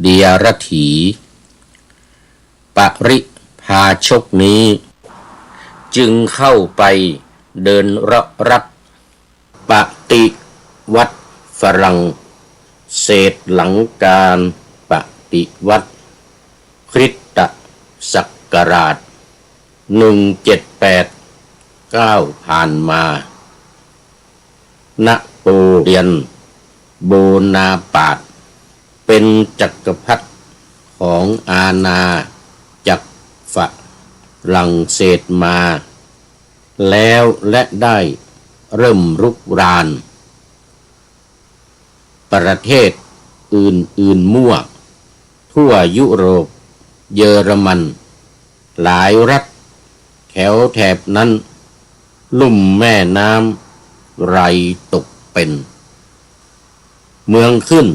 เดียรถีปริภาชกนี้จึงเข้าไปเดินรับปฏิวัติฝรั่งเศสหลังการปฏิวัติคริสตศักราช1789ผ่านมานโปเลียนโบนาปาร์ตเป็นจักรพรรดิของอาณาจักรฝรั่งเศสมาแล้วและได้เริ่มรุกรานประเทศอื่นมั่วทั่วยุโรปเยอรมันหลายรัฐแถวแถบนั้นลุ่มแม่น้ำไรตกเป็นเมืองขึ้น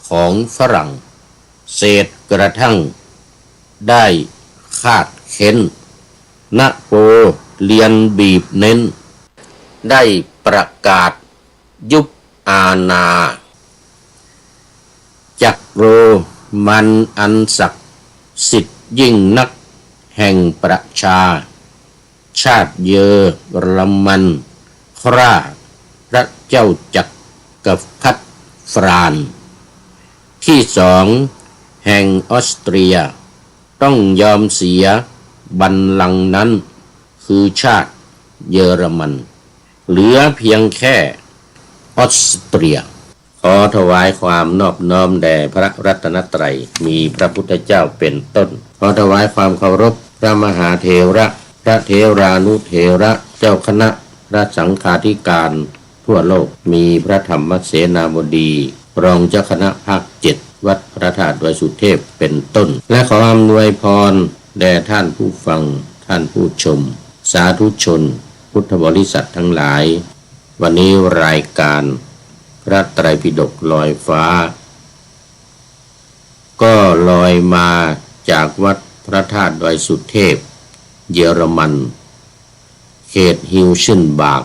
ของฝรั่งเศสกระทั่งได้คาดเข็นนโปเลียนบีบเน้นได้ประกาศยุบอาณาจักรโรมันอันศักดิ์สิทธิ์ยิ่งนักแห่งประชาชาติเยอรมันคร่าพระเจ้าจักรพรรดิฟรานซ์ที่สองแห่งออสเตรียต้องยอมเสียบัลลังก์นั้นคือชาติเยอรมันเหลือเพียงแค่ออสเตรียขอถวายความนอบน้อมแด่พระรัตนตรัยมีพระพุทธเจ้าเป็นต้นขอถวายความเคารพพระมหาเถระพระเถรานุเถระเจ้าคณะพระสังฆาธิการทั่วโลกมีพระธรรมเสนาบดีรองเจ้าคณะภาค7วัดพระธาตุดอยสุเทพเป็นต้นและขออำนวยพรแด่ท่านผู้ฟังท่านผู้ชมสาธุชนพุทธบริษัททั้งหลายวันนี้รายการพระไตรปิฎกลอยฟ้าก็ลอยมาจากวัดพระธาตุดอยสุเทพเยอรมันเขตฮิวชินบาก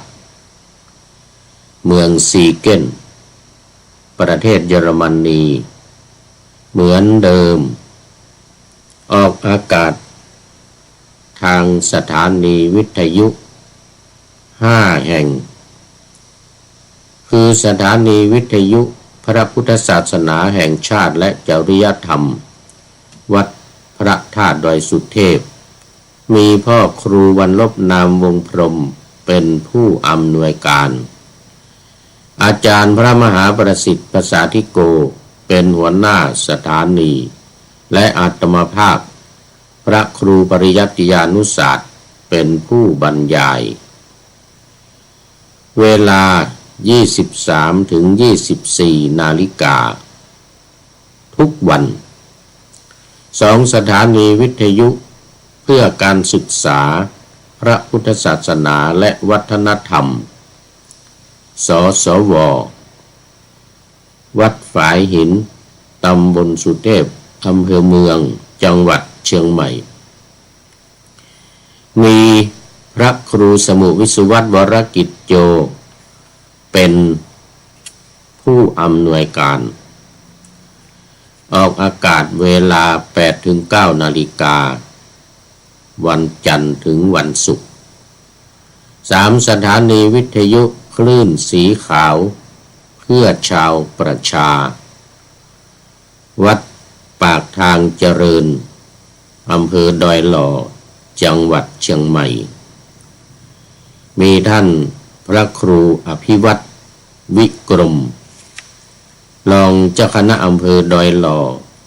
เมืองซีเกนประเทศเยอรมนีเหมือนเดิมออกอากาศทางสถานีวิทยุ5 แห่งคือสถานีวิทยุพระพุทธศาสนาแห่งชาติและจริยธรรมวัดพระธาตุดอยสุเทพมีพ่อครูวรรลบนามวงพรหมเป็นผู้อำนวยการอาจารย์พระมหาประสิทธิ์ภาษาธิโกเป็นหัวหน้าสถานีและอาตมาภาพพระครูปริยัติยานุศาสตร์เป็นผู้บรรยายเวลา 23-24 นาฬิกาทุกวัน2 สถานีวิทยุเพื่อการศึกษาพระพุทธศาสนาและวัฒนธรรมสสว.วัดฝายหินตำบลสุเทพอำเภอเมืองจังหวัดเชียงใหม่มีพระครูสมุวิสุวัตวรกิจโยเป็นผู้อำนวยการออกอากาศเวลา 8-9 นาฬิกาวันจันทร์ถึงวันศุกร์3 สถานีวิทยุคลื่นสีขาวเพื่อชาวประชาวัดปากทางเจริญอำเภอดอยหล่อจังหวัดเชียงใหม่มีท่านพระครูอภิวัตรวิกรมรองเจ้าคณะอำเภอดอยหล่อ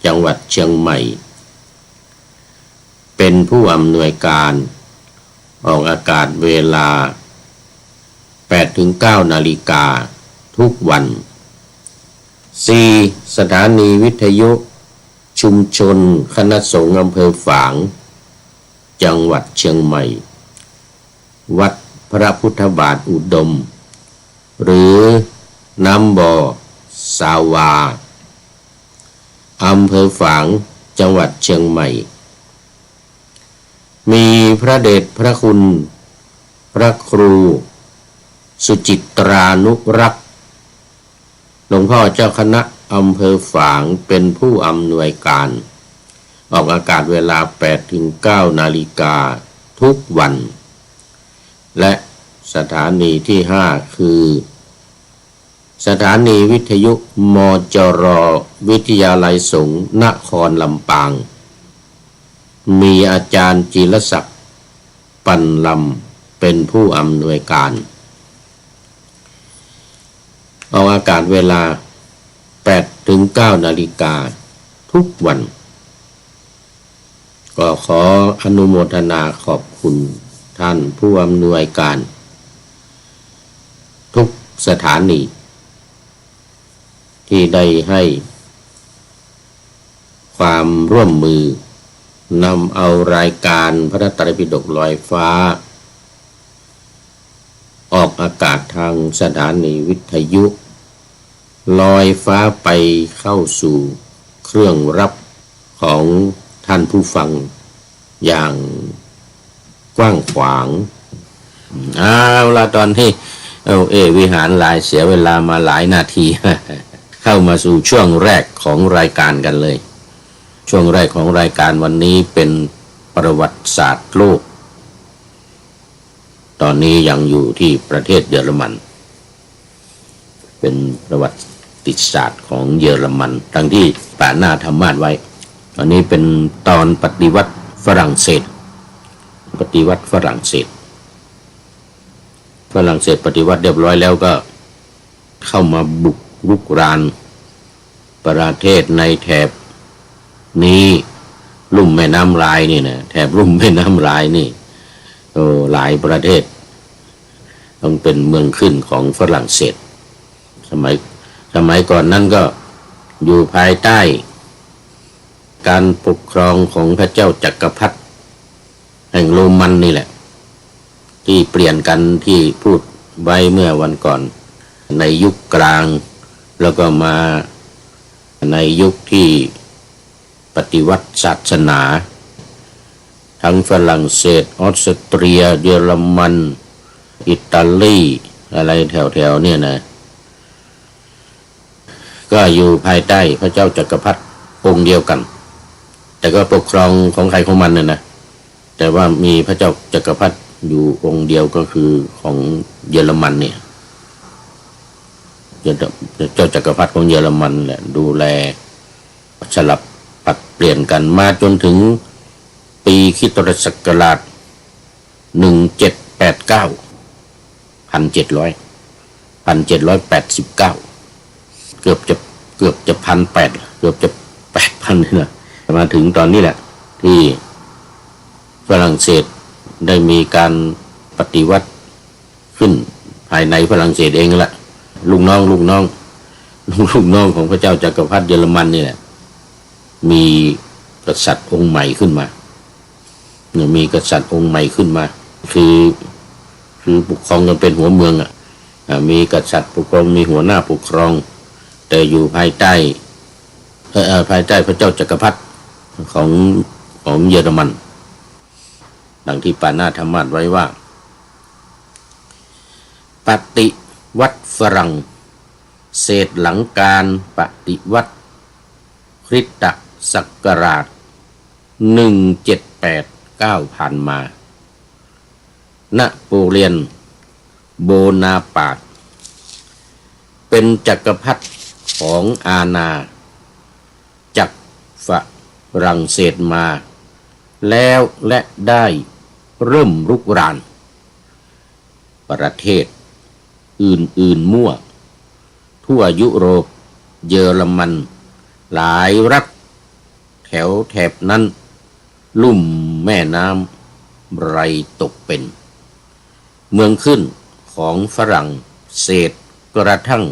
จังหวัดเชียงใหม่เป็นผู้อำนวยการออกอากาศเวลา 8-9 นาฬิกาทุกวัน4 สถานีวิทยุชุมชนคณะสงฆ์อำเภอฝางจังหวัดเชียงใหม่วัดพระพุทธบาทอุดมหรือน้ำบ่อสาวาอำเภอฝางจังหวัดเชียงใหม่มีพระเดชพระคุณพระครูสุจิตรานุรักษ์หลวงพ่อเจ้าคณะ อำเภอฝางเป็นผู้อำนวยการออกอากาศเวลา 8-9 นาฬิกาทุกวันและสถานีที่ 5 คือสถานีวิทยุมจร.วิทยาลัยสงฆ์นครลำปางมีอาจารย์จิรศักดิ์ปันลำเป็นผู้อำนวยการออกอากาศเวลา 8-9 นาฬิกาทุกวันก็ขออนุโมทนาขอบคุณท่านผู้อำนวยการทุกสถานีที่ได้ให้ความร่วมมือนำเอารายการพระไตรปิฎกลอยฟ้าออกอากาศทางสถานีวิทยุลอยฟ้าไปเข้าสู่เครื่องรับของท่านผู้ฟังอย่างกว้างขวางเอาละตอนที่วิหารหลายเสียเวลามาหลายนาที เข้ามาสู่ช่วงแรกของรายการกันเลยช่วงแรกของรายการวันนี้เป็นประวัติศาสตร์โลกตอนนี้ยังอยู่ที่ประเทศเยอรมันเป็นประวัติศาสตร์ของเยอรมันทั้งที่ป่าหน้าธรรมาสไว้ตอนนี้เป็นตอนปฏิวัติฝรั่งเศสปฏิวัติฝรั่งเศสปฏิวัติเรียบร้อยแล้วก็เข้ามาบุกรุกรานประเทศในแถบนี้ลุ่มแม่น้ำลายนี่นะแถบลุ่มแม่น้ำลายนี่หลายประเทศต้องเป็นเมืองขึ้นของฝรั่งเศสสมัยก่อนนั้นก็อยู่ภายใต้การปกครองของพระเจ้าจักรพรรดิแห่งโรมันนี่แหละที่เปลี่ยนกันที่พูดไว้เมื่อวันก่อนในยุคกลางแล้วก็มาในยุคที่ปฏิวัติศาสนาทั้งฝรั่งเศสออสเตรียเยอรมันอิตาลีอะไรแถวๆเนี่ยนะก็อยู่ภายใต้พระเจ้าจักรพรรดิองค์เดียวกันแต่ก็ปกครองของใครของมันนะแต่ว่ามีพระเจ้าจักรพรรดิอยู่องค์เดียวก็คือของเยอรมันเนี่ยเจ้าจักรพรรดิของเยอรมันแหละดูแลสลับปัดเปลี่ยนกันมาจนถึงปีคริสตศักราช1789 1789เกือบจะ1,800เกือบจะ 8,000 นี่นะมาถึงตอนนี้แหละที่ฝรั่งเศสได้มีการปฏิวัติขึ้นภายในฝรั่งเศสเองละลูกน้องของพระเจ้าจักรพรรดิเยอรมันนี่แหละมีกษัตริย์องค์ใหม่ขึ้นมามีกษัตริย์องค์ใหม่ขึ้นมาคือปกครองกันเป็นหัวเมืองมีกษัตริย์ปกครองมีหัวหน้าปกครองแต่อยู่ภายใต้พระเจ้าจักรพรรดิของเยอรมันดังที่ปานาธรรมาสไว้ว่าปฏิวัติฝรั่งเศสหลังการปฏิวัติคริสตศักราช1789ผ่านมานโปเลียนโบนาปาร์ตเป็นจักรพรรดิของอาณาจักรฝรั่งเศสมาแล้วและได้เริ่มรุกรานประเทศอื่นๆมั่วทั่วยุโรปเยอรมันหลายรัฐแถบนั้นลุ่มแม่น้ำไรตกเป็นเมืองขึ้นของฝรั่งเศสกระทั่ง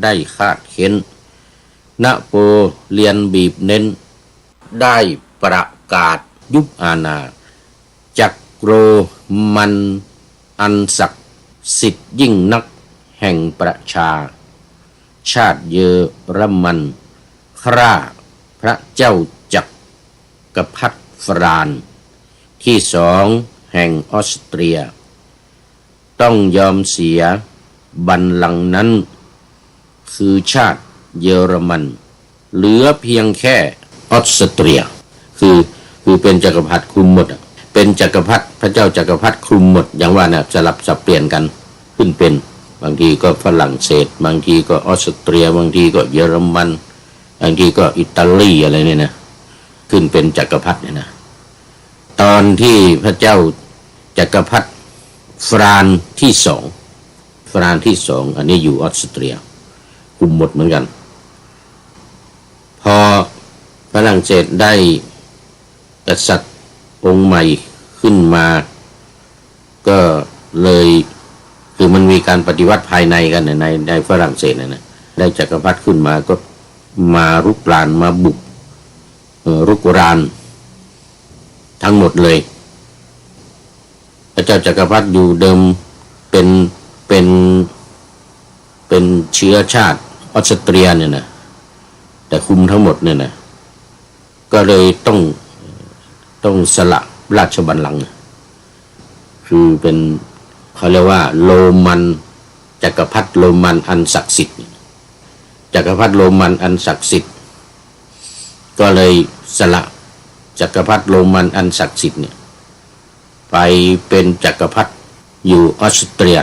ได้คาดเข็นนโปเลียนบีบเน้นได้ประกาศยุบอาณาจักรโรมันอันศักดิ์สิทธิ์ยิ่งนักแห่งประชาชาติเยอรมันฆ่าพระเจ้าจักรพรรดิฟรานซ์ที่2แห่งออสเตรียต้องยอมเสียบัลลังก์นั้นคือชาติเยอรมัน เหลือเพียงแค่ออสเตรียคือเป็นจักรพรรดิคลุมหมดเป็นจักรพรรดิพระเจ้าจักรพรรดิคลุมหมดอย่างว่าเนี่ยสลับสับเปลี่ยนกันขึ้นเป็นบางทีก็ฝรั่งเศสบางทีก็ออสเตรียบางทีก็เยอรมันบางทีก็อิตาลีอะไรเนี่ยนะขึ้นเป็นจักรพรรดิเนี่ยนะตอนที่พระเจ้าจักรพรรดิฟรานที่สองอันนี้อยู่ออสเตรียคุมหมดเหมือนกันพอฝรั่งเศสได้กษัตริย์องค์ใหม่ขึ้นมาก็เลยคือมันมีการปฏิวัติภายในกันในฝรั่งเศสนะได้จักรพรรดิขึ้นมาก็มารุกรานมาบุกรุกรานทั้งหมดเลยพระเจ้าจักรพรรดิอยู่เดิมเป็นเชื้อชาติออสเตรียเนี่ยนะแต่คุมทั้งหมดเนี่ยนะก็เลยต้องสละราชบัลลังก์คือเป็นเขาเรียกว่าโรมันจักรพรรดิโรมันอันศักดิ์สิทธิ์จักรพรรดิโรมันอันศักดิ์สิทธิ์ก็เลยสละจักรพรรดิโรมันอันศักดิ์สิทธิ์เนี่ยไปเป็นจักรพรรดิอยู่ออสเตรีย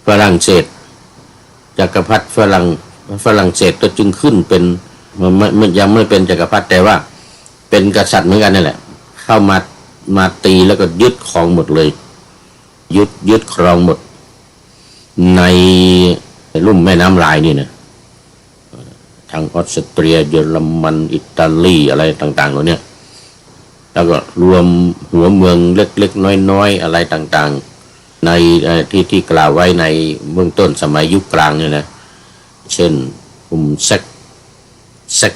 ฝรั่งเศสจักรพรรดิฝรั่งเศสก็จึงขึ้นเป็นมันยังไม่เป็นจักรพรรดิแต่ว่าเป็นกษัตริย์เหมือนกันนี่แหละเข้ามาตีแล้วก็ยึดครองหมดเลยยึดครองหมดในลุ่มแม่น้ำลายนี่นะทางออสเตรียเยอรมันอิตาลีอะไรต่างๆเหล่านี้แล้วก็รวมหัวเมืองเล็กๆน้อยๆอะไรต่างๆในที่กล่าวไว้ในเบื้องต้นสมัยยุคกลางเนี่ยนะเช่นกลุ่มแซก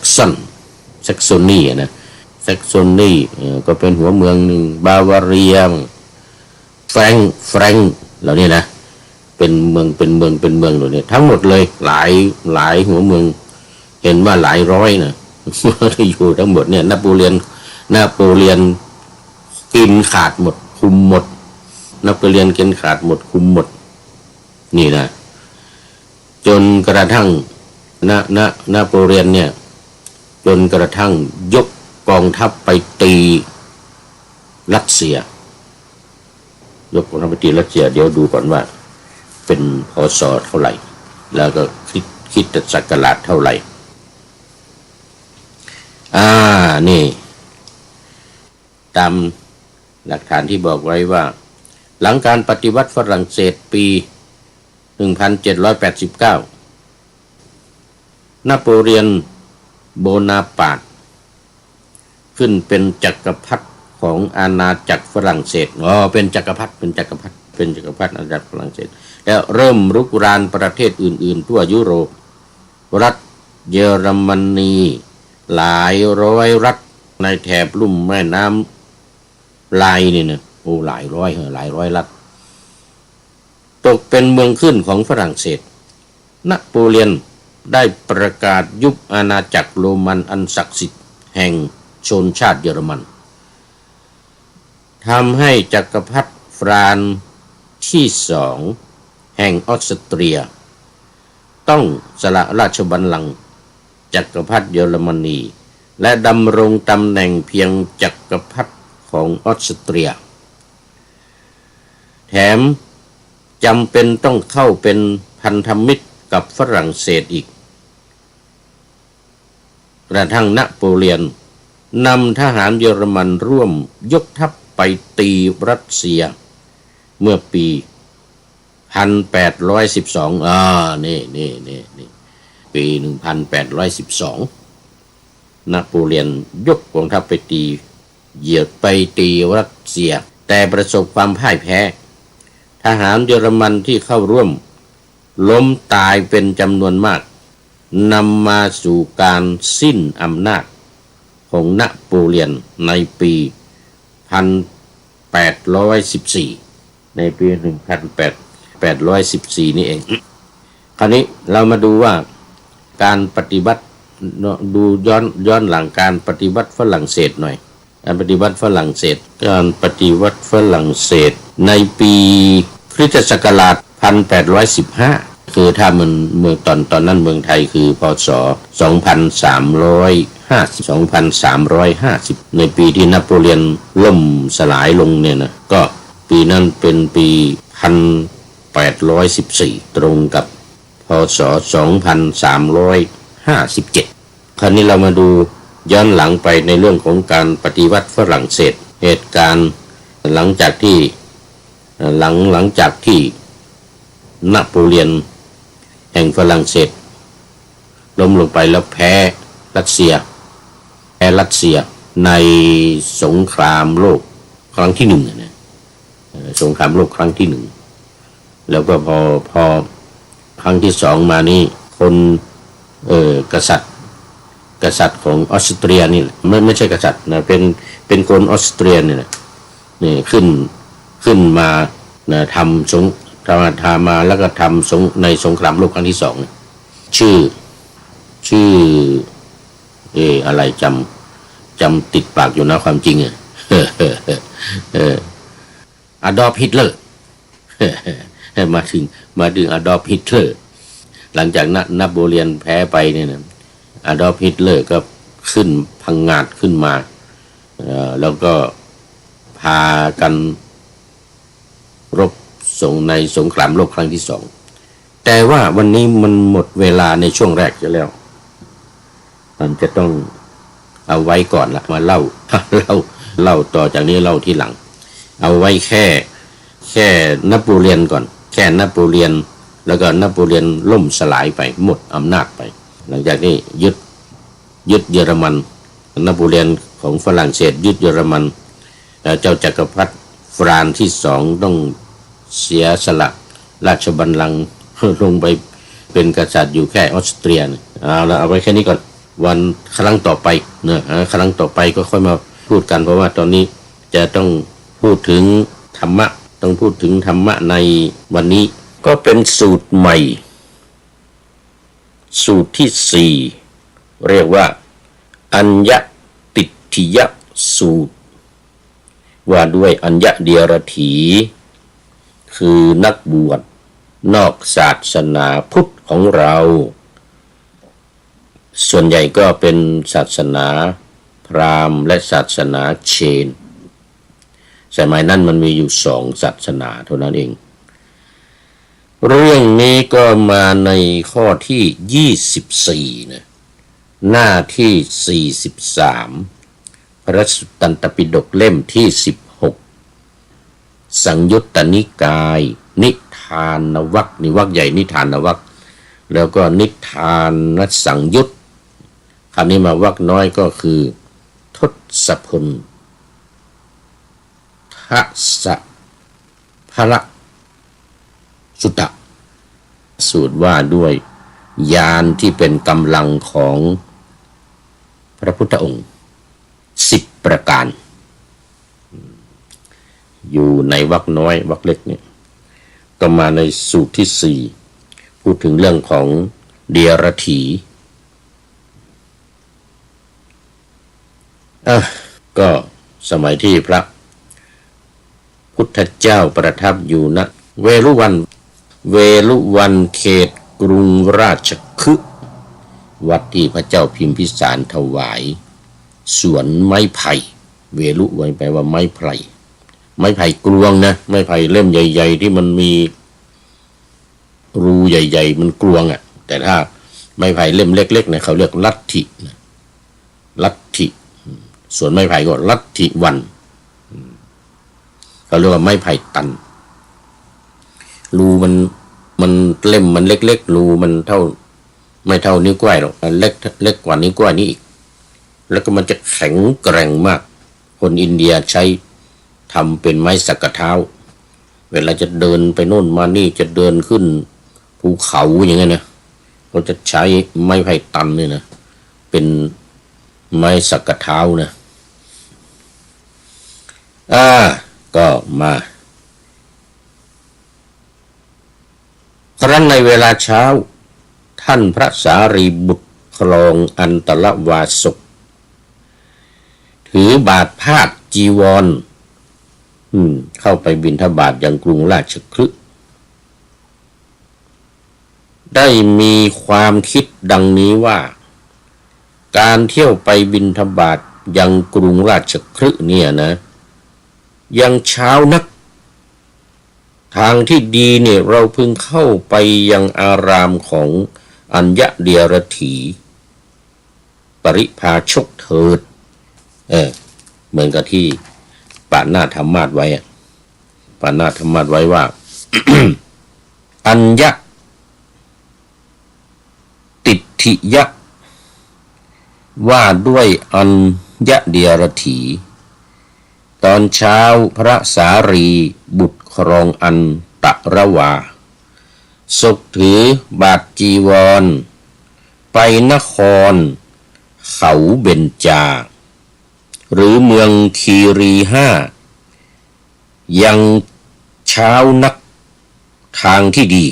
ซอนีนะแซกซอนีก็เป็นหัวเมืองหนึ่งบาวาเรียแฟรงเหล่านี้นะเป็นเมืองเหล่านี้ทั้งหมดเลยหลายหัวเมืองเห็นว่าหลายร้อยนะที่อยู่ทั้งหมดเนี่ยนโปเลียนกินขาดหมดคุมหมดนโปเลียนกินขาดหมดคุมหมดนี่นะจนกระทั่งนโปเลียนเนี่ยจนกระทั่งยกกองทัพไปตีรัสเซียยกกองทัพไปตีรัสเซียเดี๋ยวดูก่อนว่าเป็นพ.ศ.เท่าไหร่แล้วก็คิดศักราชเท่าไหร่นี่ตามหลักฐานที่บอกไว้ว่าหลังการปฏิวัติฝรั่งเศสปี 1789 นโปเลียนโบนาปาร์ตขึ้นเป็นจักรพรรดิของอาณาจักรฝรั่งเศสเป็นจักรพรรดิอาณาจักรฝรั่งเศสแล้วเริ่มรุกรานประเทศอื่นๆทั่วยุโรปรัฐเยอรมนีหลายร้อยรัฐในแถบลุ่มแม่น้ำลายนี่นะหลายร้อยรัฐตกเป็นเมืองขึ้นของฝรั่งเศสนโปเลียนได้ประกาศยุบอาณาจักรโรมันอันศักดิ์สิทธิ์แห่งชนชาติเยอรมันทำให้จักรพรรดิฟรานที่สองแห่งออสเตรียต้องสละราชบัลลังก์จักรพรรดิเยอรมนีและดำรงตำแหน่งเพียงจักรพรรดิของออสเตรียแถมจำเป็นต้องเข้าเป็นพันธมิตรกับฝรั่งเศสอีกกระทั่งนโปเลียนนำทหารเยอรมันร่วมยกทัพไปตีรัสเซียเมื่อปี 1812นี่ปี 1812นโปเลียนยกกองทัพไปตีรัสเซียแต่ประสบความพ่ายแพ้ทหารเยอรมันที่เข้าร่วมล้มตายเป็นจำนวนมากนำมาสู่การสิ้นอำนาจของนโปเลียนในปี 1814 ในปี 1814 นี่เองคราวนี้เรามาดูว่าการปฏิวัติดูย้อนหลังการปฏิวัติฝรั่งเศสหน่อยการปฏิวัติฝรั่งเศสในปีคริสตศักราช 1815 คือถ้ามันเมืองตอนนั้นเมืองไทยคือพศ2350ในปีที่นโปเลียนล่มสลายลงเนี่ยนะก็ปีนั้นเป็นปี1814ตรงกับพศ2357คราวนี้เรามาดูย้อนหลังไปในเรื่องของการปฏิวัติฝรั่งเศสเหตุการณ์หลังจากที่นโปเลียนแห่งฝรั่งเศสล้มลงไปแล้วแพ้รัสเซียในสงครามโลกครั้งที่หนึ่งนะสงครามโลกครั้งที่หนึ่งแล้วก็พอครั้งที่สองมานี่คนกษัตริย์ของออสเตรียนี่ไม่ใช่กษัตริย์นะเป็นคนออสเตรียนี่แหละนี่ขึ้นมานะทำมาแล้วก็ทำในสงครามโลกครั้งที่สองชื่ออะไรจำติดปากอยู่นะความจริงอ่ะอดอล์ฟฮิตเลอร์มาถึงอดอล์ฟฮิตเลอร์หลังจากนโปเลียนแพ้ไปเนี่ยนะอดอล์ฟฮิตเลอร์ก็ขึ้นพังงาดขึ้นมาแล้วก็พากันรบในสงครามโลกครั้งที่สองแต่ว่าวันนี้มันหมดเวลาในช่วงแรกจะแล้วมันจะต้องเอาไว้ก่อนละมาเล่าต่อจากนี้เล่าที่หลังเอาไว้แค่นโปเลียนก่อนแค่นโปเลียนแล้วก็นโปเลียนล่มสลายไปหมดอำนาจไปหลังจากนี้ยึดเยอรมันนโปเลียนของฝรั่งเศสยึดเยอรมันเจ้าจักรพรรดิฟรานซ์ที่สองต้องเสียสละราชบัลลังก์ลงไปเป็นกษัตริย์อยู่แค่ออสเตรียเอาไว้แค่นี้ก่อนวันครั้งต่อไปนะครั้งต่อไปก็ค่อยมาพูดกันเพราะว่าตอนนี้จะต้องพูดถึงธรรมะในวันนี้ก็เป็นสูตรใหม่สูตรที่4เรียกว่าอัญญติทิยสูตรว่าด้วยอัญญเดียรถีคือนักบวชนอกศาสนาพุทธของเราส่วนใหญ่ก็เป็นศาสนาพราหมณ์และศาสนาเชนสมัยนั้นมันมีอยู่2ศาสนาเท่านั้นเองเรื่องนี้ก็มาในข้อที่24นะหน้าที่43พระสุตตันตปิฎกเล่มที่16สังยุตตนิกายนิทานวรรคนิวรรคใหญ่นิทานวรรคแล้วก็นิทานสังยุตคำนี้มาวรรคน้อยก็คือทศพลทัสพระสุตตะสูตรว่าด้วยญาณที่เป็นกำลังของพระพุทธองค์10ประการอยู่ในวรรคน้อยวรรคเล็กเนี่ยก็มาในสูตรที่4พูดถึงเรื่องของเดียรถีก็สมัยที่พระพุทธเจ้าประทับอยู่ณเวรุวันเขตกรุงราชคฤห์วัดที่พระเจ้าพิมพิสารถวายสวนไม้ไผ่เวรุวันแปลว่าไม้ไผ่กลวงนะไม้ไผ่เล่มใหญ่ๆที่มันมีรูใหญ่ๆมันกลวงแต่ถ้าไม้ไผ่เล่มเล็กๆเนี่ยเขาเรียกลัทธิส่วนไม้ไผ่ก็ลัทธิวันเขาเรียกว่าไม้ไผ่ตันรูมันเล่มมันเล็กๆรูมันไม่เท่านิ้วก้อยหรอกเล็กกว่านิ้วก้อยนี้อีกแล้วก็มันจะแข็งแกร่งมากคนอินเดียใช้ทำเป็นไม้สักกะเท้าเวลาจะเดินไปโน่นมานี่จะเดินขึ้นภูเขาอย่างเงี้ยนะเขาจะใช้ไม้ไผ่ตันเนี่ยนะเป็นไม้สักกะเท้านะก็มาครั้นในเวลาเช้าท่านพระสารีบุตรครองอันตรวาสกถือบาทพาดจีวรเข้าไปบิณฑบาตยังกรุงราชคฤห์ ได้มีความคิดดังนี้ว่าการเที่ยวไปบิณฑบาตยังกรุงราชคฤห์เนี่ยนะยังเช้านักทางที่ดีเนี่ยเราพึงเข้าไปยังอารามของอัญญเดียรถีปริภาชกเถิดเหมือนกับที่ปานาธรรมาสไว้ปานาธรรมาสไว้ว่า อัญญติถิยะว่าด้วยอัญญเดียรถีตอนเช้าพระสารีบุตรครองอันตระวาศกถือบาทจีวรไปนครเขาเบญจาหรือเมืองคีรีห้ายังเช้านักทางที่ดี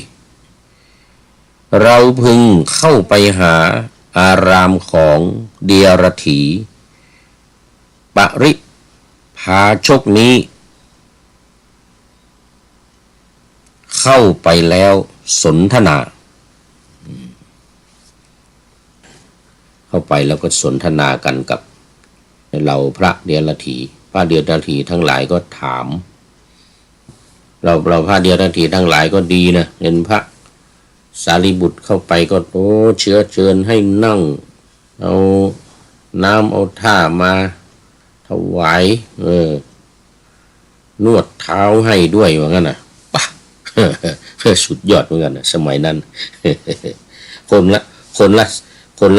เราพึงเข้าไปหาอารามของเดียรถีปริภาชกนี้เข้าไปแล้วสนทนาเข้าไปแล้วก็สนทนากันกับเราพระเดียรถีพระเดียรถีทั้งหลายก็ถามเราพระเดียรถีทั้งหลายก็ดีนะเห็นพระสารีบุตรเข้าไปก็เชื้อเชิญให้นั่งเอาน้ำเอาท่ามาถวายนวดเท้าให้ด้วยว่างั้นน่ะป่ะ สุดยอดเหมือนกันนะสมัยนั้น คนล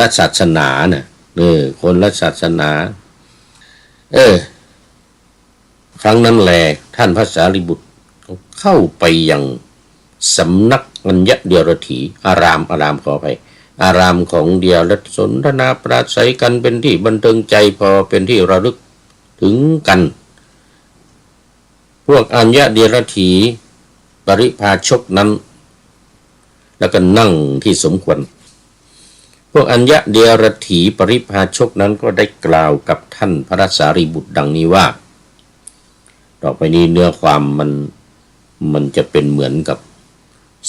ะศาสนาน่ะคนละศาสนาครั้งนั้นแลท่านพระสารีบุตรเข้าไปยังสำนักอัญญเดียรถีอารามขอไปอารามของเดียรสนทนาปราศัยกันเป็นที่บันเทิงใจพอเป็นที่ระลึกถึงกันพวกอัญญเดียรถีปริภาชกนั้นแล้วก็นั่งที่สมควรพวกอัญญเดียรถีปริภาชกนั้นก็ได้กล่าวกับท่านพระสารีบุตรดังนี้ว่าต่อไปนี้เนื้อความมันจะเป็นเหมือนกับ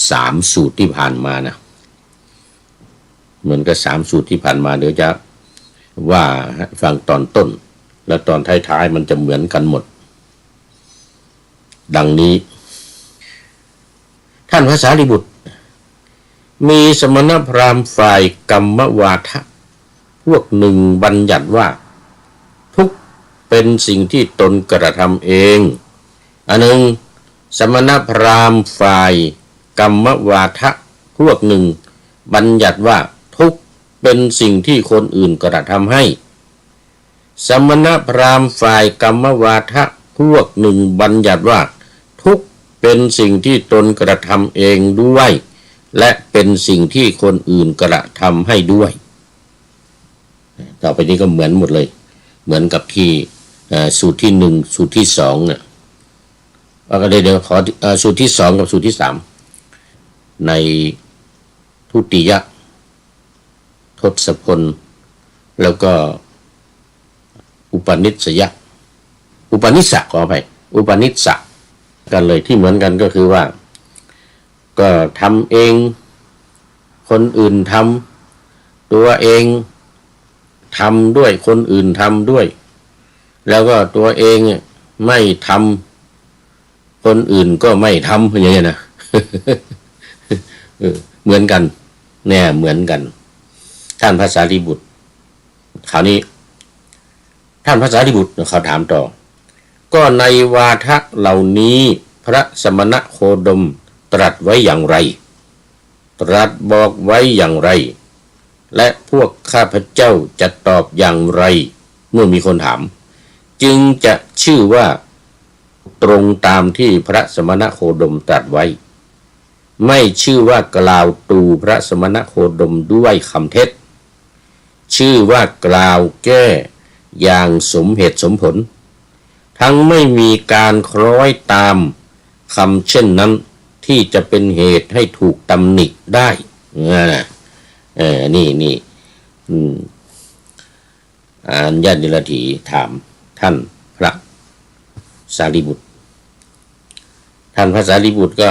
3สูตรที่ผ่านมานะเหมือนกับ3สูตรที่ผ่านมาเดี๋ยวจะว่าฟังตอนต้นและตอนท้ายๆมันจะเหมือนกันหมดดังนี้ท่านพระสารีบุตรมีสมณพราหมณ์ฝ่ายกรรมวาทะพวกหนึ่งบัญญัติว่าทุกข์เป็นสิ่งที่ตนกระทำเองอันหนึ่งสมณพราหมณ์ฝ่ายกรรมวาทะพวกหนึ่งบัญญัติว่าทุกข์เป็นสิ่งที่คนอื่นกระทำให้สมณพราหมณ์ฝ่ายกรรมวาทะพวกหนึ่งบัญญัติว่าทุกข์เป็นสิ่งที่ตนกระทำเองด้วยและเป็นสิ่งที่คนอื่นกระทำให้ด้วยต่อไปนี้ก็เหมือนหมดเลยเหมือนกับที่สูตรที่1สูตรที่2เนี่ยก็เดี๋ยวขอสูตรที่2กับสูตรที่3ในทุติยทศพลแล้วก็อุปนิสยอุปนิสสะขอไปอุปนิสสะกันเลยที่เหมือนกันก็คือว่าก็ทำเองคนอื่นทำตัวเองทำด้วยคนอื่นทำด้วยแล้วก็ตัวเองไม่ทำคนอื่นก็ไม่ทำอย่างนี้นะ เหมือนกันเนี่ยเหมือนกันท่านพระสารีบุตรคราวนี้ท่านพระสารีบุตรเขาถามต่อก็ในวาทะเหล่านี้พระสมณโคดมตรัสไว้อย่างไรตรัสบอกไว้อย่างไรและพวกข้าพเจ้าจะตอบอย่างไรเมื่อมีคนถามจึงจะชื่อว่าตรงตามที่พระสมณโคดมตรัสไว้ไม่ชื่อว่ากล่าวตูพระสมณโคดมด้วยคำเท็จชื่อว่ากล่าวแก้อย่างสมเหตุสมผลทั้งไม่มีการคล้อยตามคำเช่นนั้นที่จะเป็นเหตุให้ถูกตำหนิได้นี่อัญญเดียรถีถามท่านพระสารีบุตรท่านพระสารีบุตรก็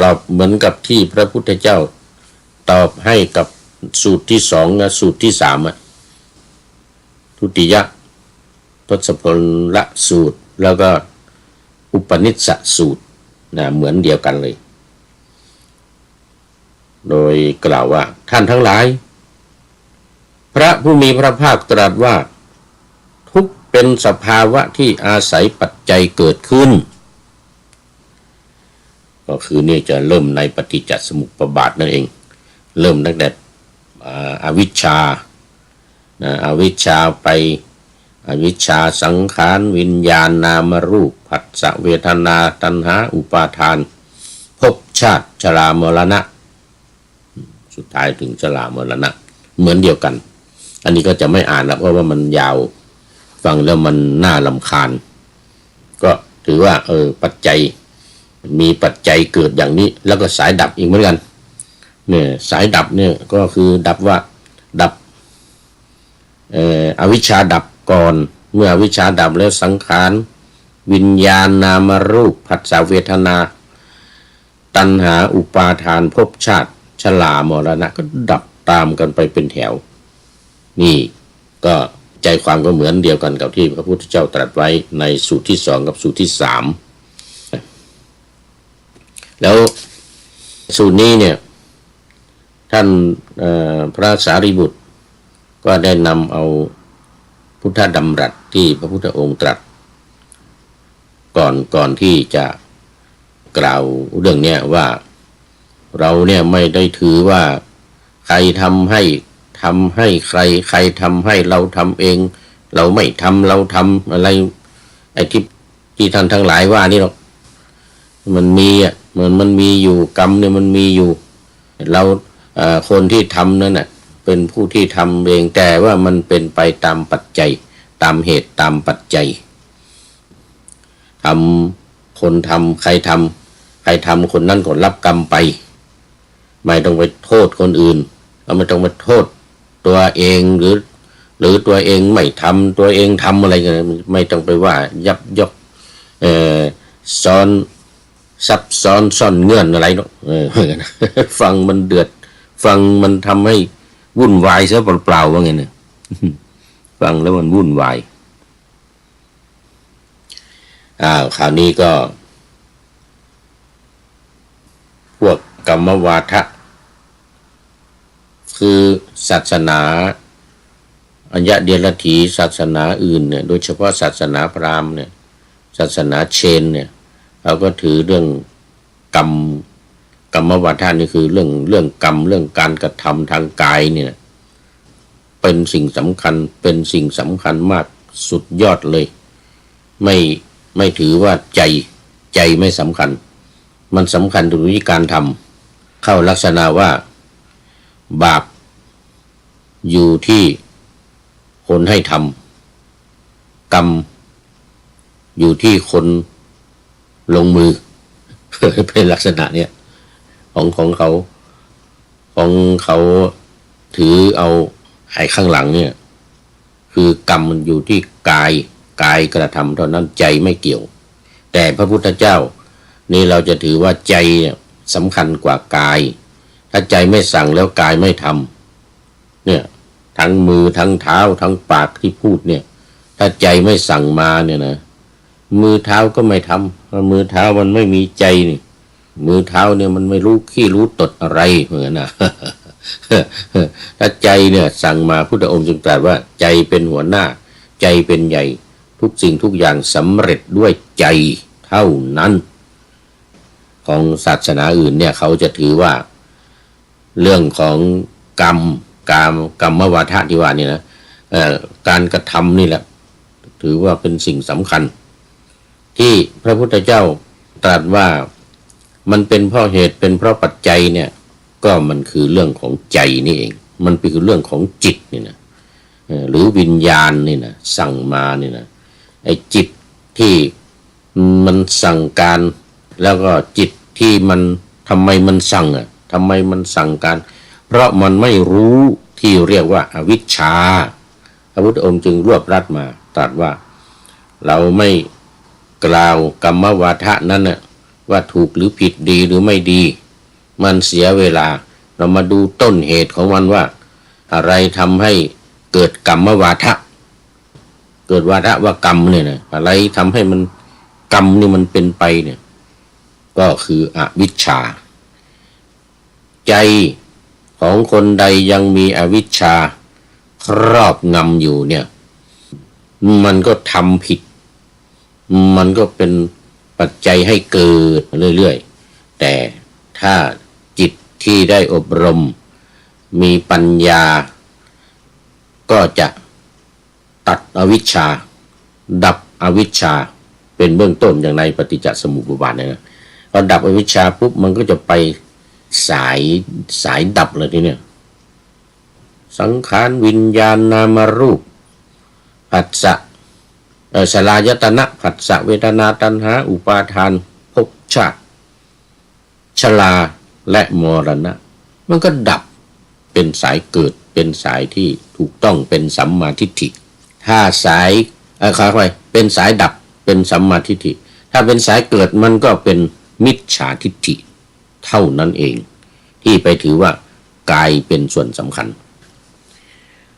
ตอบเหมือนกับที่พระพุทธเจ้า ตอบให้กับสูตรที่สองนะสูตรที่สามทุติยทศพลสูตรแล้วก็อุปนิสสสูตรนะเหมือนเดียวกันเลยโดยกล่าวว่าท่านทั้งหลายพระผู้มีพระภาคตรัสว่าทุกข์เป็นสภาวะที่อาศัยปัจจัยเกิดขึ้นก็คือนี่จะเริ่มในปฏิจจสมุปบาทนั่นเองเริ่มตั้งแต่อวิชชาอวิชชาไปอวิชชาสังขารวิญญาณนามรูปผัสสะเวทนาตัณหาอุปาทานภพชาติชรามรณะสุดท้ายถึงชรามรณะเหมือนเดียวกันอันนี้ก็จะไม่อ่านแล้วเพราะว่ามันยาวฟังแล้วมันน่ารำคาญก็ถือว่าปัจจัยมีปัจจัยเกิดอย่างนี้แล้วก็สายดับอีกเหมือนกันเนี่ยสายดับเนี่ยก็คือดับว่าดับอวิชชาดับก่อนเมื่ออวิชชาดับแล้วสังขารวิญญาณนามรูปผัสสะเวทนาตัณหาอุปาทานภพชาติชรามรณะก็ดับตามกันไปเป็นแถวนี่ก็ใจความก็เหมือนเดียวกันกับที่พระพุทธเจ้าตรัสไว้ในสูตรที่สองกับสูตรที่สามแล้วสูตรนี้เนี่ยท่านพระสารีบุตรก็ได้นำเอาพุทธดำรัสที่พระพุทธองค์ตรัสก่อนที่จะกล่าวเรื่องนี้ว่าเราเนี่ยไม่ได้ถือว่าใครทำให้ใครทำให้เราทำเองเราไม่ทำเราทำอะไรไอ้ที่ท่านทั้งหลายว่านี่หรอกมันมีมันมีอยู่กรรมเนี่ยมันมีอยู่เราคนที่ทำนั่นน่ะเป็นผู้ที่ทำเองแต่ว่ามันเป็นไปตามปัจจัยตามเหตุตามปัจจัยคนทำใครทำคนนั้นก็รับกรรมไปไม่ต้องไปโทษคนอื่นเราไม่ต้องไปโทษตัวเองหรือตัวเองไม่ทำตัวเองทำอะไรกันไม่ต้องไปว่ายับยกซ้อนซับซ้อนซ่อนเงื่อนอะไรเนาะฟังมันเดือดฟังมันทำให้วุ่นวายซะเปล่าๆว่าไงเนี่ยฟังแล้วมันวุ่นวายคราวนี้ก็พวกกรรมวาทะคือศาสนาอัญญะเดรัจฉีศาสนาอื่นเนี่ยโดยเฉพาะศาสนาพราหมณ์เนี่ยศาสนาเชนเนี่ยเราก็ถือเรื่องกรรมวาทะนี่คือเรื่องกรรมเรื่องการกระทำทางกายเนี่ยเป็นสิ่งสำคัญมากสุดยอดเลยไม่ถือว่าใจไม่สำคัญมันสำคัญตรงวิธีการทำเข้าลักษณะว่าบาปอยู่ที่คนให้ทำกรรมอยู่ที่คนลงมือ เป็นลักษณะเนี้ยของเขาถือเอาไอ้ข้างหลังเนี่ยคือกรรมมันอยู่ที่กายกระทำเท่านั้นใจไม่เกี่ยวแต่พระพุทธเจ้านี่เราจะถือว่าใจเนี่ยสำคัญกว่ากายถ้าใจไม่สั่งแล้วกายไม่ทำเนี่ยทั้งมือทั้งเท้าทั้งปากที่พูดเนี่ยถ้าใจไม่สั่งมาเนี่ยนะมือเท้าก็ไม่ทำเพราะมือเท้ามันไม่มีใจนี่มือเท้าเนี่ยมันไม่รู้ขี้รู้ตดอะไรเหมือนนะ ถ้าใจเนี่ยสั่งมาพุทธองค์จึงตรัสว่าใจเป็นหัวหน้าใจเป็นใหญ่ทุกสิ่งทุกอย่างสำเร็จด้วยใจเท่านั้นของศาสนาอื่นเนี่ยเขาจะถือว่าเรื่องของกรรมวาทะที่ว่านี่นะการกระทำนี่แหละถือว่าเป็นสิ่งสำคัญที่พระพุทธเจ้าตรัสว่ามันเป็นเพราะเหตุเป็นเพราะปัจจัยเนี่ยก็มันคือเรื่องของใจนี่เองมันเป็นเรื่องของจิตนี่นะหรือวิญญาณนี่นะสั่งมานี่นะไอ้จิตที่มันสั่งการแล้วก็จิตที่มันทำไมมันสั่งทำไมมันสั่งการเพราะมันไม่รู้ที่เรียกว่าอวิชชาพระพุทธองค์จึงรวบรัดมาตรัสว่าเราไม่กล่าวกรรมวาทะนั้นน่ะว่าถูกหรือผิดดีหรือไม่ดีมันเสียเวลา เรามาดูต้นเหตุของมันว่าอะไรทำให้เกิดกรรมวาทะเกิดวาทะว่ากรรมเนี่ยนะอะไรทำให้มันกรรมนี่มันเป็นไปเนี่ยก็คืออวิชชาใจของคนใดยังมีอวิชชาครอบงำอยู่เนี่ยมันก็ทำผิดมันก็เป็นปัจจัยให้เกิดเรื่อยๆแต่ถ้าจิตที่ได้อบรมมีปัญญาก็จะตัดอวิชชาดับอวิชชาเป็นเบื้องต้นอย่างในปฏิจจสมุปบาทนะพอดับอวิชชาปุ๊บมันก็จะไปสายดับเลยทีเนี้ยสังขารวิญญาณนามรูปผัสสะสลายตนะผัสสะเวทนาตัณหาอุปาทานภพชาติชราและมรณะมันก็ดับเป็นสายเกิดเป็นสายที่ถูกต้องเป็นสัมมาทิฏฐิถ้าสายขอไปเป็นสายดับเป็นสัมมาทิฏฐิถ้าเป็นสายเกิดมันก็เป็นมิจฉาทิฏฐิเท่านั้นเองที่ไปถือว่ากายเป็นส่วนสำคัญ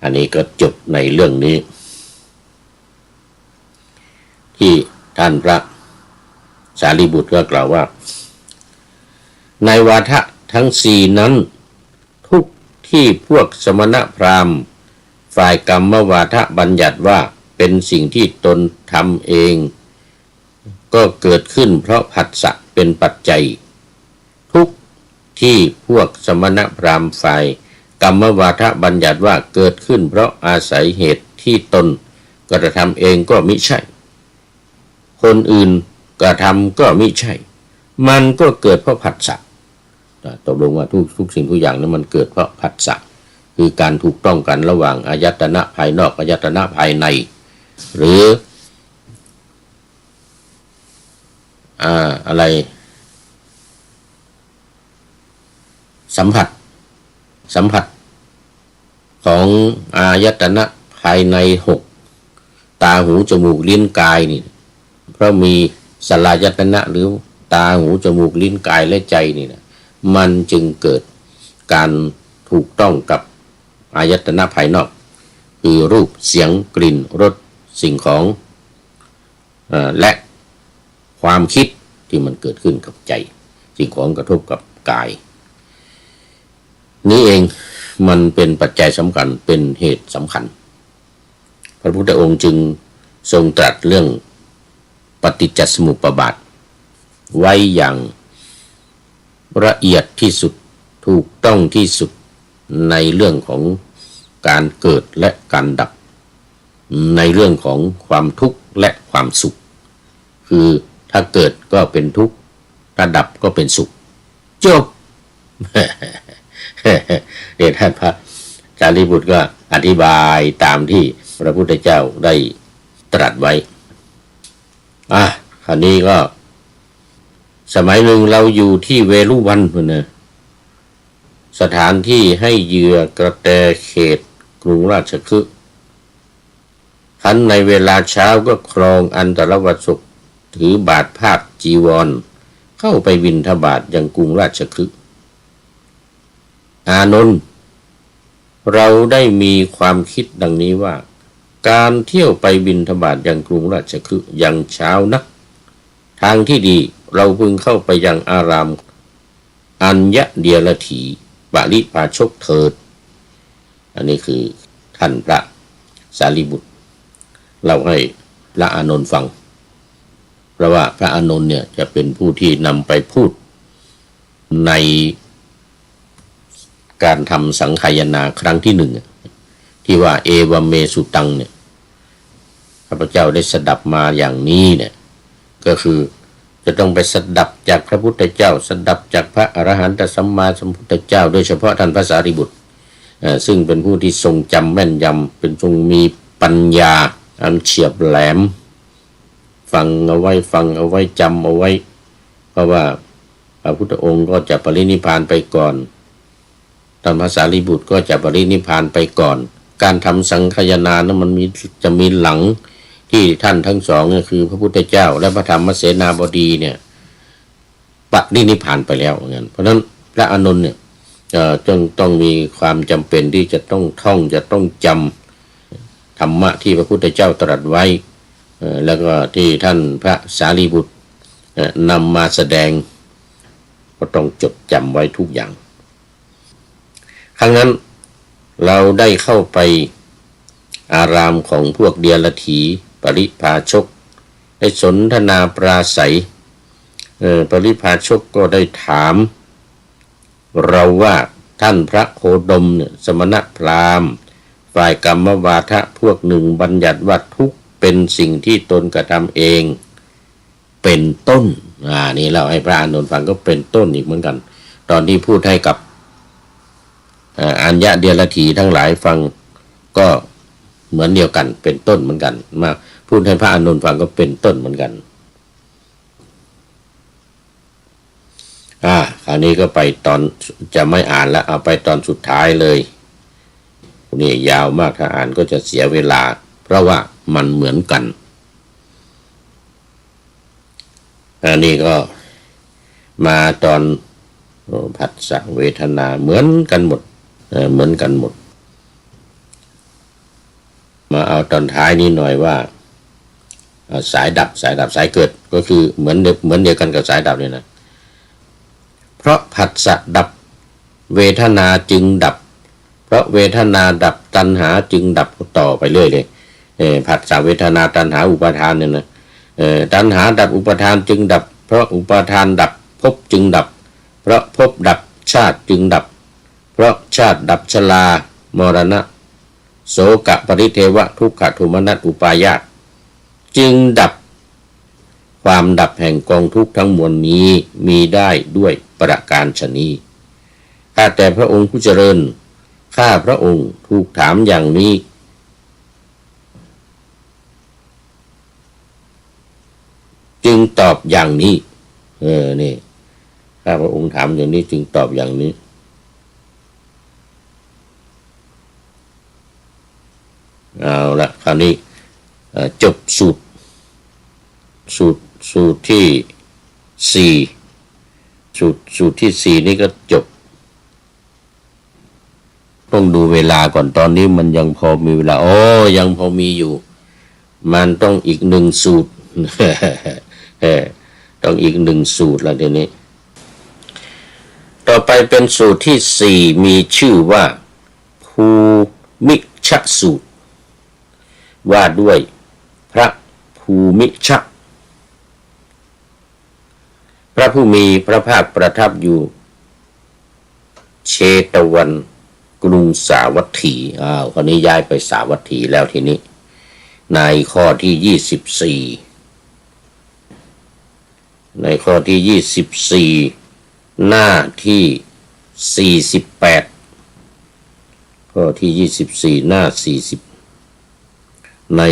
อันนี้ก็จบในเรื่องนี้ที่ท่านพระสารีบุตรก็กล่าวว่าในวาทะทั้งสี่นั้นทุกที่พวกสมณพราหมณ์ฝ่ายกรรมวาทะบัญญัติว่าเป็นสิ่งที่ตนทำเองก็เกิดขึ้นเพราะผัสสะเป็นปัจจัยทุกที่พวกสมณพราหมณ์ฝ่ายกรรมวาทะบัญญัติว่าเกิดขึ้นเพราะอาศัยเหตุที่ตนกระทำเองก็มิใช่คนอื่นกระทำก็มิใช่มันก็เกิดเพราะผัสสะตกลงว่าทุกสิ่งทุกอย่างนั้นมันเกิดเพราะผัสสะคือการถูกต้องกันระหว่างอายตนะภายนอกอายตนะภายในหรืออะไรสัมผัสของอายตนะภายใน6ตาหูจมูกลิ้นกายนี่เพราะมีสลายตนะหรือตาหูจมูกลิ้นกายและใจนี่นะมันจึงเกิดการถูกต้องกับอายตนะภายนอกคือรูปเสียงกลิ่นรสสิ่งของและความคิดที่มันเกิดขึ้นกับใจสิ่งของกระทบกับกายนี้เองมันเป็นปัจจัยสำคัญเป็นเหตุสำคัญพระพุทธองค์จึงทรงตรัสเรื่องปฏิจจสมุปบาทไว้อย่างละเอียดที่สุดถูกต้องที่สุดในเรื่องของการเกิดและการดับในเรื่องของความทุกข์และความสุขคือถ้าเกิดก็เป็นทุกข์ถ้าดับก็เป็นสุขจบ เดชท่านพระสารีบุตรก็อธิบายตามที่พระพุทธเจ้าได้ตรัสไว้คราวนี้ก็สมัยหนึ่งเราอยู่ที่เวรุวันนะสถานที่ให้เหยื่อกระแตเขตกรุงราชคฤห์ขันในเวลาเช้าก็ครองอันตรวสกถือบาทภาพจีวรเข้าไปบิณฑบาตยังกรุงราชคฤห์อานนท์เราได้มีความคิดดังนี้ว่าการเที่ยวไปบิณฑบาตยังกรุงราชคฤห์ยังเช้านักทางที่ดีเราพึงเข้าไปยังอารามอัญญเดียรถีปริภาชกเถิดอันนี้คือท่านพระสารีบุตรเล่าให้พระอานนท์ฟังเพราะว่าพระอานนท์เนี่ยจะเป็นผู้ที่นำไปพูดในการทำสังขายนาครั้งที่1ที่ว่าเอวเมสุตังเนี่ยข้าพเจ้าได้สดับมาอย่างนี้เนี่ยก็คือจะต้องไปสดับจากพระพุทธเจ้าสดับจากพระอรหันตสัมมาสัมพุทธเจ้าโดยเฉพาะท่านพระสารีบุตรซึ่งเป็นผู้ที่ทรงจำแม่นยำเป็นทรงมีปัญญาอันเฉียบแหลมฟังเอาไว้จำเอาไว้เพราะว่าพระพุทธองค์ก็จะปรินิพพานไปก่อนท่านพระสารีบุตรก็จะปรินิพพานไปก่อนการทำสังคายนานั้นมันจะมีหลังที่ท่านทั้งสองก็คือพระพุทธเจ้าและพระธรรมเสนาบดีเนี่ยปรินิพพานไปแล้วงั้นเพราะฉะนั้นพระอานนท์เนี่ย ต้องมีความจำเป็นที่จะต้องท่องจะต้องจำธรรมะที่พระพุทธเจ้าตรัสไว้แล้วก็ที่ท่านพระสารีบุตรนำมาแสดงก็ต้องจดจำไว้ทุกอย่างครั้งนั้นเราได้เข้าไปอารามของพวกเดียรถีปริภาชกได้สนทนาปราศัยปริภาชกก็ได้ถามเราว่าท่านพระโคดมเนี่ยสมณพราหมณ์ฝ่ายกรรมวาทะพวกหนึ่งบัญญัติว่าทุกข์เป็นสิ่งที่ตนกระทำเองเป็นต้นนี่เราให้พระอานนท์ฟังก็เป็นต้นอีกเหมือนกันตอนที่พูดให้กับอัญญะเดียรถีทั้งหลายฟังก็เหมือนเดียวกันเป็นต้นเหมือนกันมาพูดให้พระอานนท์ฟังก็เป็นต้นเหมือนกันคราวนี้ก็ไปตอนจะไม่อ่านแล้วเอาไปตอนสุดท้ายเลยนี่ยาวมากถ้าอ่านก็จะเสียเวลาเพราะว่ามันเหมือนกันอันนี้ก็มาตอนผัสสะเวทนาเหมือนกันหมดเหมือนกันหมดมาเอาตอนท้ายนี้หน่อยว่าสายดับสายเกิดก็คือเหมือนเดียวกันกับสายดับเลยนะเพราะผัสสะดับเวทนาจึงดับเพราะเวทนาดับตัณหาจึงดับต่อไปเรื่อยเลยผัสสะเวทนาตัณหาอุปาทานเนี่ยนะตัณหาดับอุปาทานจึงดับเพราะอุปาทานดับภพจึงดับเพราะภพดับชาติจึงดับเพราะชาติดับชรามรณะโสกะปริเทวะทุกขโทมนัสอุปาญาตจึงดับความดับแห่งกองทุกข์ทั้งมวลนี้มีได้ด้วยประการฉะนี้ข้าแต่พระองค์ผู้เจริญข้าพระองค์ถูกถามอย่างนี้จึงตอบอย่างนี้นี่ข้าพระองค์ถามอย่างนี้จึงตอบอย่างนี้เอาละคราวนี้จบสูตรที่สี่สูตรที่สี่นี่ก็จบต้องดูเวลาก่อนตอนนี้มันยังพอมีเวลายังพอมีอยู่มันต้องอีกหนึ่งสูตร ต้องอีกหนึ่งสูตรแล้วเดี๋ยวนี้ต่อไปเป็นสูตรที่สี่มีชื่อว่าภูมิชสูตรว่าด้วยพระภูมิชพระผู้มีพระภาคประทับอยู่เชตวันกรุงสาวัตถีคราวนี้ย้ายไปสาวัตถีแล้วทีนี้ในข้อที่24ในข้อที่24หน้าที่48ข้อที่24หน้า40ใน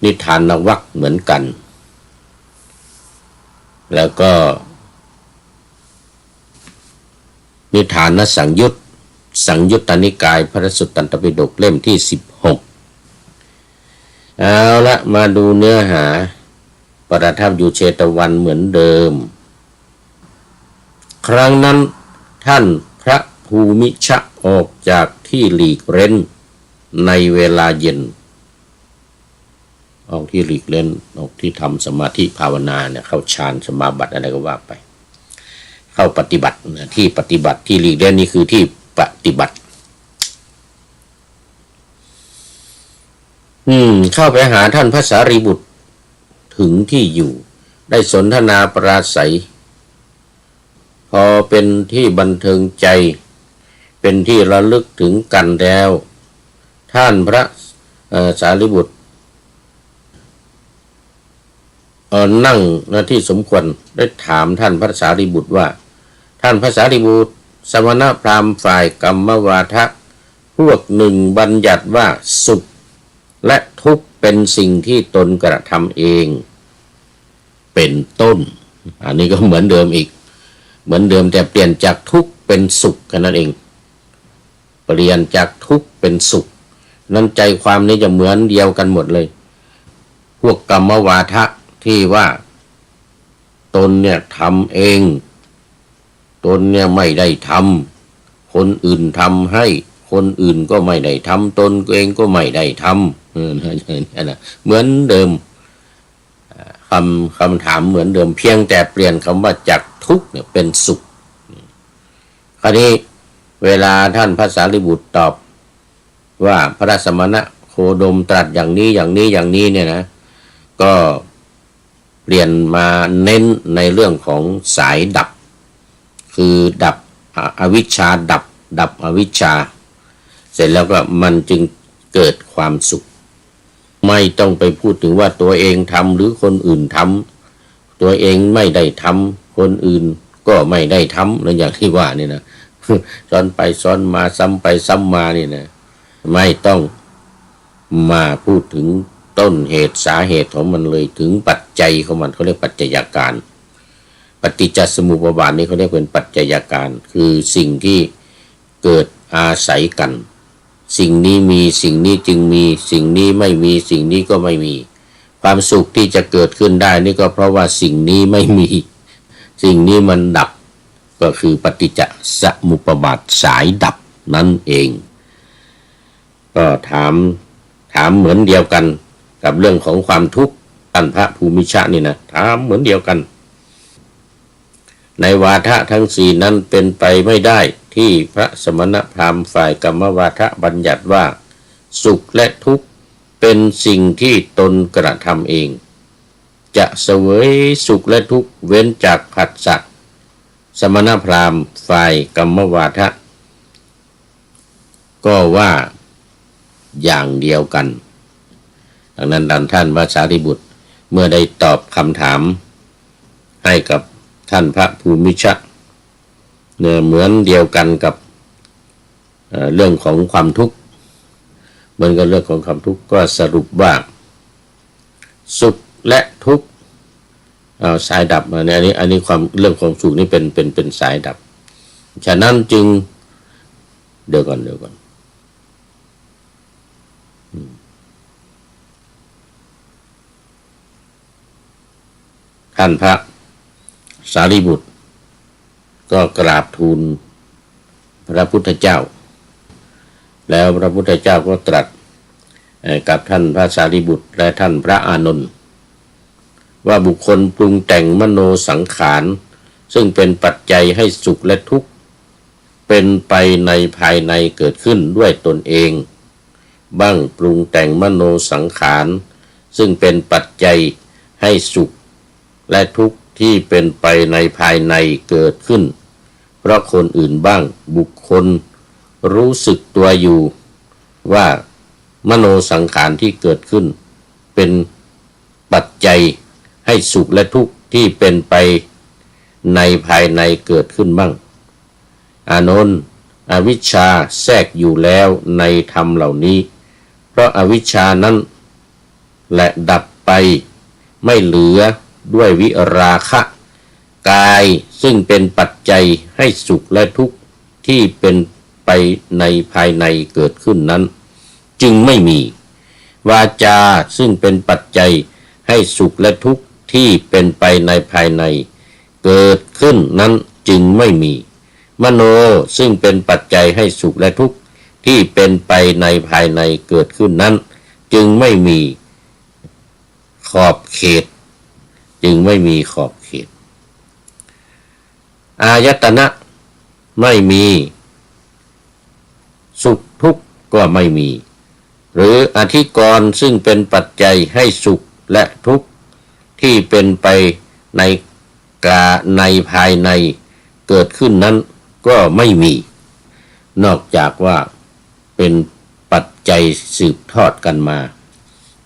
นิทานวรรคเหมือนกันแล้วก็นิทานสังยุตตนิกายพระสุตตันตปิฎกเล่มที่16เอาละมาดูเนื้อหาประทับอยู่เชตวันเหมือนเดิมครั้งนั้นท่านพระภูมิชออกจากที่หลีกเร้นในเวลาเย็นออกที่หลีกเล่นออกที่ทำสมาธิภาวนาเนี่ยเข้าฌานสมาบัติอะไรก็ว่าไปเข้าปฏิบัติที่ปฏิบัติที่หลีกเล่นนี่คือที่ปฏิบัติเข้าไปหาท่านพระสารีบุตรถึงที่อยู่ได้สนทนาปราศัยพอเป็นที่บันเทิงใจเป็นที่ระลึกถึงกันแล้วท่านพระสารีบุตรนั่งหน้าที่สมควรได้ถามท่านพระสารีบุตรว่าท่านพระสารีบุตรสมณพราหมณ์ฝ่ายกรรมวาทะพวกหนึ่งบัญญัติว่าสุขและทุกข์เป็นสิ่งที่ตนกระทำเองเป็นต้นอันนี้ก็เหมือนเดิมอีกเหมือนเดิมแต่เปลี่ยนจากทุกข์เป็นสุขแค่นั้นเองเปลี่ยนจากทุกข์เป็นสุขนั้นใจความนี้จะเหมือนเดียวกันหมดเลยพวกกรรมวาทะที่ว่าตนเนี่ยทำเอง ตนเนี่ยไม่ได้ทำคนอื่นทำให้คนอื่นก็ไม่ได้ทำตนเองก็ไม่ได้ทำเหมือนเดิมคำถามเหมือนเดิมเพียงแต่เปลี่ยนคำว่าจากทุกข์เนี่ยเป็นสุขคราวนี้เวลาท่านพระสารีบุตรตอบว่าพระสมณะโคดมตรัสอย่างนี้อย่างนี้อย่างนี้เนี่ยนะก็เปลี่ยนมาเน้นในเรื่องของสายดับคือดับอวิชชาดับอวิชชาเสร็จแล้วก็มันจึงเกิดความสุขไม่ต้องไปพูดถึงว่าตัวเองทำหรือคนอื่นทำตัวเองไม่ได้ทำคนอื่นก็ไม่ได้ทำนั่นอย่างที่ว่านี่นะซ้อนไปซ้อนมาซ้ำไปซ้ำมานี่นะไม่ต้องมาพูดถึงต้นเหตุสาเหตุของมันเลยถึงปัจจัยของมันเขาเรียกปัจจัยการปฏิจจสมุปบาทนี่เขาเรียกเป็นปัจจัยการคือสิ่งที่เกิดอาศัยกันสิ่งนี้มีสิ่งนี้จึงมีสิ่งนี้ไม่มีสิ่งนี้ก็ไม่มีความสุขที่จะเกิดขึ้นได้นี่ก็เพราะว่าสิ่งนี้ไม่มีสิ่งนี้มันดับก็คือปฏิจจสมุปบาทสายดับนั่นเองก็ถามเหมือนเดียวกันกับเรื่องของความทุกข์ท่านพระภูมิชะนี่นะถามเหมือนเดียวกันในวาทะทั้งสี่นั้นเป็นไปไม่ได้ที่พระสมณพราหมณ์ฝ่ายกรรมวาทะบัญญัติว่าสุขและทุกข์เป็นสิ่งที่ตนกระทำเองจะเสวยสุขและทุกข์เว้นจากผัสสะสมณพราหมณ์ฝ่ายกรรมวาทะก็ว่าอย่างเดียวกันดังนั้นท่านพระสารีบุตรเมื่อได้ตอบคำถามให้กับท่านพระภูมิชะเนี่ยเหมือนเดียวกันกับเรื่องของความทุกข์เหมือนกับเรื่องของความทุกข์ก็สรุปว่าสุขและทุกข์สายดับอันนี้ความเรื่องของสุขนี่เป็นสายดับฉะนั้นจึงเดี๋ยวก่อนท่านพระสารีบุตรก็กราบทูลพระพุทธเจ้าแล้วพระพุทธเจ้าก็ตรัสกับท่านพระสารีบุตรและท่านพระอานนท์ว่าบุคคลปรุงแต่งมโนสังขารซึ่งเป็นปัจจัยให้สุขและทุกข์เป็นไปในภายในเกิดขึ้นด้วยตนเองบ้างปรุงแต่งมโนสังขารซึ่งเป็นปัจจัยให้สุขและทุกข์ที่เป็นไปในภายในเกิดขึ้นเพราะคนอื่นบ้างบุคคลรู้สึกตัวอยู่ว่ามโนสังขารที่เกิดขึ้นเป็นปัจจัยให้สุขและทุกข์ที่เป็นไปในภายในเกิดขึ้นบ้างอานนท์อวิชชาแทรกอยู่แล้วในธรรมเหล่านี้เพราะอวิชชานั้นและดับไปไม่เหลือด้วยวิราคะกายซึ่งเป็นปัจจัยให้สุขและทุกข์ที่เป็นไปในภายในเกิดขึ้นนั้นจึงไม่มีวาจาซึ่งเป็นปัจจัยให้สุขและทุกข์ที่เป็นไปในภายในเกิดขึ้นนั้นจึงไม่มีมโนซึ่งเป็นปัจจัยให้สุขและทุกข์ที่เป็นไปในภายในเกิดขึ้นนั้นจึงไม่มีขอบเขตจึงไม่มีขอบเขตอายตนะไม่มีสุขทุกข์ก็ไม่มีหรืออธิกรณ์ซึ่งเป็นปัจจัยให้สุขและทุกข์ที่เป็นไปในภายในเกิดขึ้นนั้นก็ไม่มีนอกจากว่าเป็นปัจจัยสืบทอดกันมา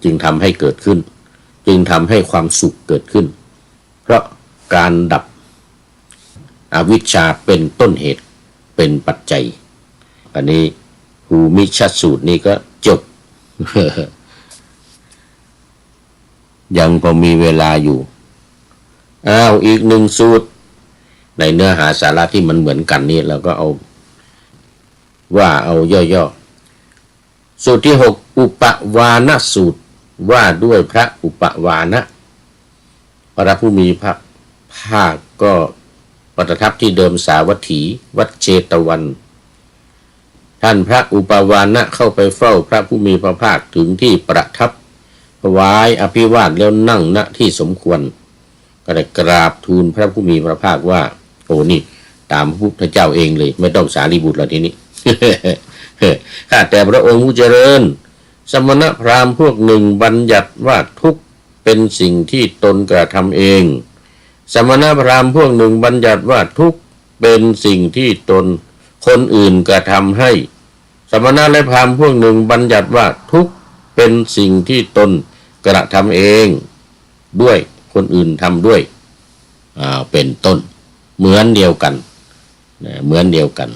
จึงทำให้เกิดขึ้นจึงทำให้ความสุขเกิดขึ้นเพราะการดับอวิชชาเป็นต้นเหตุเป็นปัจจัยอันนี้ภูมิชสูตรนี้ก็จบ ยังพอมีเวลาอยู่อีกหนึ่งสูตรในเนื้อหาสาระที่มันเหมือนกันนี่เราก็เอาย่อๆสูตรที่6อุปวานสูตรว่าด้วยพระอุปวานะพระผู้มีพระภาคก็ ประทับที่เดิมสาวัตถีวัดเชตวันท่านพระอุปาวานะเข้าไปเฝ้าพระผู้มีพระภาคถึงที่ประทับถวายอภิวาทแล้วนั่งณที่สมควรก็ได้กราบทูลพระผู้มีพระภาคว่าโอ้นี่ตามพระพุทธเจ้าเองเลยไม่ต้องสารีบุตรแล้วทีนี้ ข้าแต่พระองค์ผู้เจริญสมณพราหมณ์พวกหนึ่งบัญญัติว่าทุกข์เป็นสิ่งที่ตนกระทำเองสมณพราหมณ์พวกหนึ่งบัญญัติว่าทุกข์เป็นสิ่งที่ตนคนอื่นกระทำให้สมณและพราหมณ์พวกหนึ่งบัญญัติว่าทุกข์เป็นสิ่งที่ตนกระทำเองด้วยคนอื่นทำด้วยเป็นต้นเหมือนเดียวกันเหมือนเดียวกัน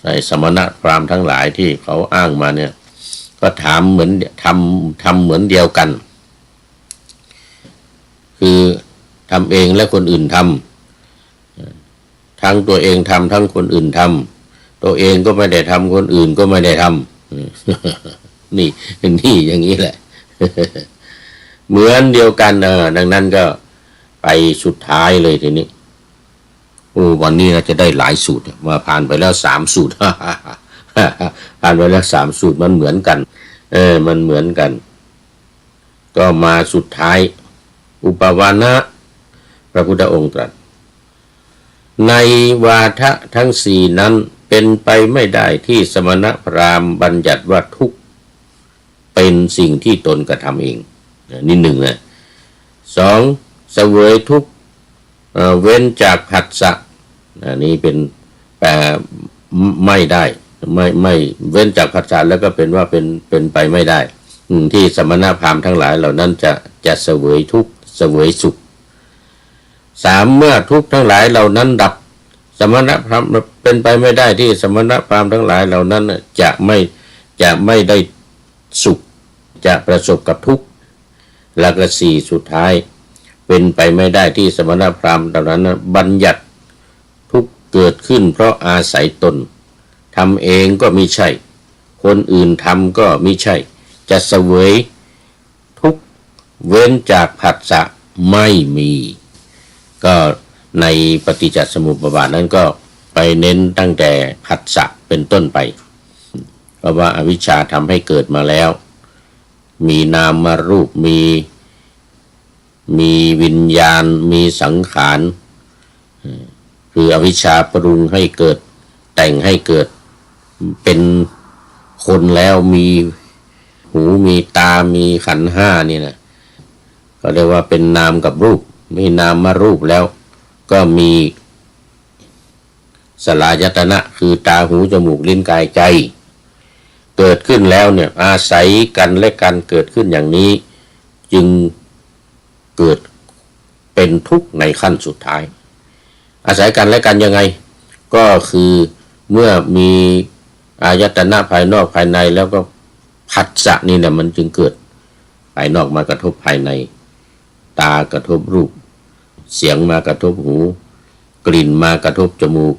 ในสมณพราหมณ์ทั้งหลายที่เขาอ้างมาเนี่ยก็ถามเหมือนทำเหมือนเดียวกันคือทำเองและคนอื่นทำทั้งตัวเองทำทั้งคนอื่นทำตัวเองก็ไม่ได้ทำคนอื่นก็ไม่ได้ทำนี่อย่างนี้แหละ เหมือนเดียวกันดังนั้นก็ไปสุดท้ายเลยทีนี้โอ้วันนี้เราจะได้หลายสูตรมาผ่านไปแล้ว3 สูตร ผ่านไปแล้ว3 สูตรมันเหมือนกันมันเหมือนกันก็มาสุดท้ายอุปวานะพระพุทธองค์ตรัสในวาทะทั้ง4นั้นเป็นไปไม่ได้ที่สมณพราหมณ์บัญญัติว่าทุกข์เป็นสิ่งที่ตนกระทำเองนี่1นะ2เสวยทุกข์เว้นจากผัสสะนี่เป็นแปลไม่ได้ไม่เว้นจากผัสสะแล้วก็เป็นว่าเป็นไปไม่ได้ที่สมณพราหมณ์ทั้งหลายเหล่านั้นจะเสวยทุกข์เสวยสุข3เมื่อทุกข์ทั้งหลายเหล่านั้นดับสมณพราหมณ์เป็นไปไม่ได้ที่สมณพราหมณ์ทั้งหลายเหล่านั้นจะไม่ได้สุขจะประสบกับทุกข์แล้วก็4สุดท้ายเป็นไปไม่ได้ที่สมณพราหมณ์เหล่านั้นบัญญัติทุกข์เกิดขึ้นเพราะอาศัยตนทำเองก็มิใช่คนอื่นทำก็มิใช่จะเสวยทุกข์เว้นจากผัสสะไม่มีก็ในปฏิจจสมุปบาทนั้นก็ไปเน้นตั้งแต่ผัสสะเป็นต้นไปเพราะว่าอวิชชาทำให้เกิดมาแล้วมีนามรูปมีวิญญาณมีสังขารคืออวิชชาปรุงให้เกิดแต่งให้เกิดเป็นคนแล้วมีหูมีตามีขันธ์5นี่นะก็เรียกว่าเป็นนามกับรูปมีนามมารูปแล้วก็มีสลายตนะคือตาหูจมูกลิ้นกายใจเกิดขึ้นแล้วเนี่ยอาศัยกันและกันเกิดขึ้นอย่างนี้จึงเกิดเป็นทุกข์ในขั้นสุดท้ายอาศัยกันและกันยังไงก็คือเมื่อมีอายตนะภายนอกภายในแล้วก็ผัสสะนี่เนี่ยมันจึงเกิดภายนอกมากระทบภายในตากระทบรูปเสียงมากระทบหูกลิ่นมากระทบจมูก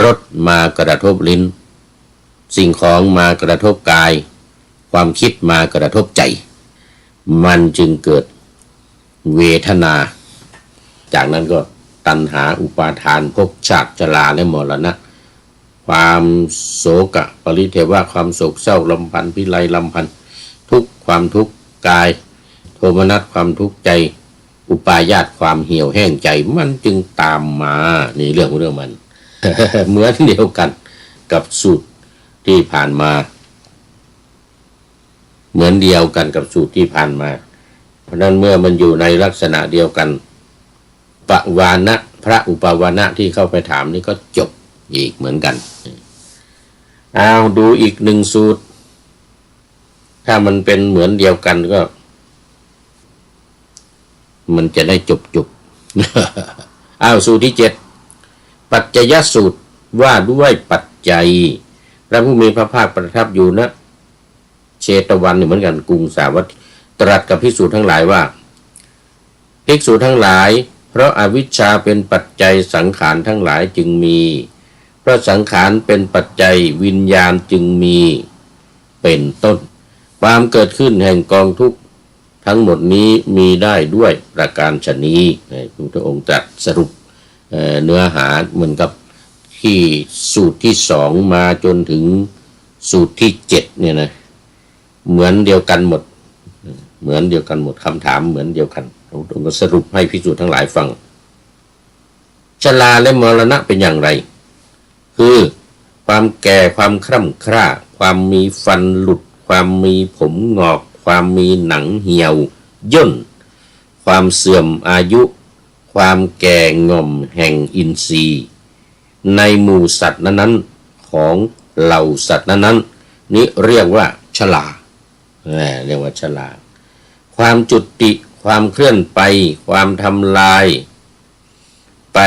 รสมากระทบลิ้นสิ่งของมากระทบกายความคิดมากระทบใจมันจึงเกิดเวทนาจากนั้นก็ตัณหาอุปาทานภพชาติชราและมรณะความโศกะปริเทวะความโศกเศร้าลำพันธ์พิไรลำพันธ์ทุกข์ความทุกข์กายโทมนัสความทุกข์ใจอุปาญาตความเหี่ยวแห้งใจมันจึงตามมานี่เรื่องมัน เหมือนเดียวกันกับสูตรที่ผ่านมาเหมือนเดียวกันกับสูตรที่ผ่านมาเพราะนั้นเมื่อมันอยู่ในลักษณะเดียวกันปวานะพระอุปวานะที่เข้าไปถามนี่ก็จบอีกเหมือนกันเอาดูอีก1สูตรถ้ามันเป็นเหมือนเดียวกันก็มันจะได้จบ เอาสูตรที่7ปัจจยสูตรว่าด้วยปัจจัยพระผู้มีพระภาคประทับอยู่ณเชตวันเหมือนกันกรุงสาวัตถีตรัสกับภิกษุทั้งหลายว่าภิกษุทั้งหลายเพราะอวิชชาเป็นปัจจัยสังขารทั้งหลายจึงมีเพราะสังขารเป็นปัจจัยวิญญาณจึงมีเป็นต้นความเกิดขึ้นแห่งกองทุกข์ทั้งหมดนี้มีได้ด้วยประการฉะนี้พระพุทธองค์ตรัสสรุป เนื้อหาเหมือนกับที่สูตรที่2มาจนถึงสูตรที่7เนี่ยนะเหมือนเดียวกันหมดคำถามเหมือนเดียวกันผมก็สรุปให้ภิกษุทั้งหลายฟังชราและมรณะเป็นอย่างไรคือความแก่ความคร่ำคร่าความมีฟันหลุดความมีผมงอกความมีหนังเหี่ยวย่นความเสื่อมอายุความแก่ง่อมแห่งอินทรีย์ในหมู่สัตว์นั้นๆของเหล่าสัตว์นั้นๆนี้เรียกว่าชราเรียกว่าชราความจุติความเคลื่อนไปความทำลายไป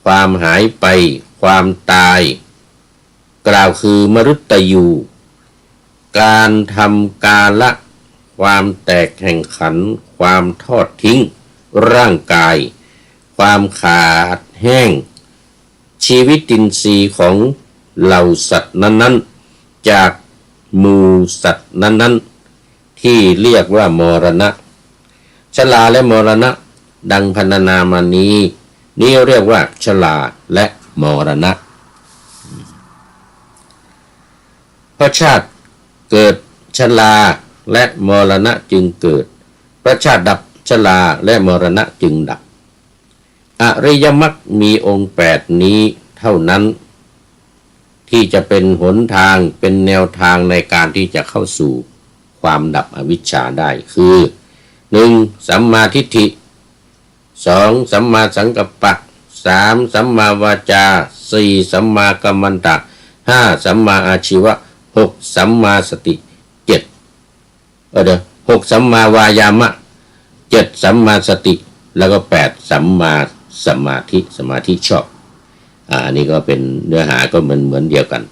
ความหายไปความตายกล่าวคือมฤตยูการทำกาละความแตกแห่งขันธ์ความทอดทิ้งร่างกายความขาดแห้งชีวิตินทรีย์ของเหล่าสัตว์นั้นๆจากหมู่สัตว์นั้นๆที่เรียกว่ามรณะชราและมรณะดังพรรณนามานี้เรียกว่าชราและมรณะเพราะชาติเกิดชราและมรณะจึงเกิดเพราะชาติดับชราและมรณะจึงดับอริยมรรคมีองค์8นี้เท่านั้นที่จะเป็นหนทางเป็นแนวทางในการที่จะเข้าสู่ความดับอวิชชาได้คือ 1. สัมมาทิฏฐิ 2. สัมมาสังกัปปะ 3. สัมมาวาจา 4. สัมมากัมมันตะ 5. สัมมาอาชีวะ 6. สัมมาสติ 6. สัมมาวายามะ 7. สัมมาสติแล้วก็ 8. สัมมาสมาธิชอบอันนี้ก็เป็นเนื้อหาก็เหมือนเดียวกัน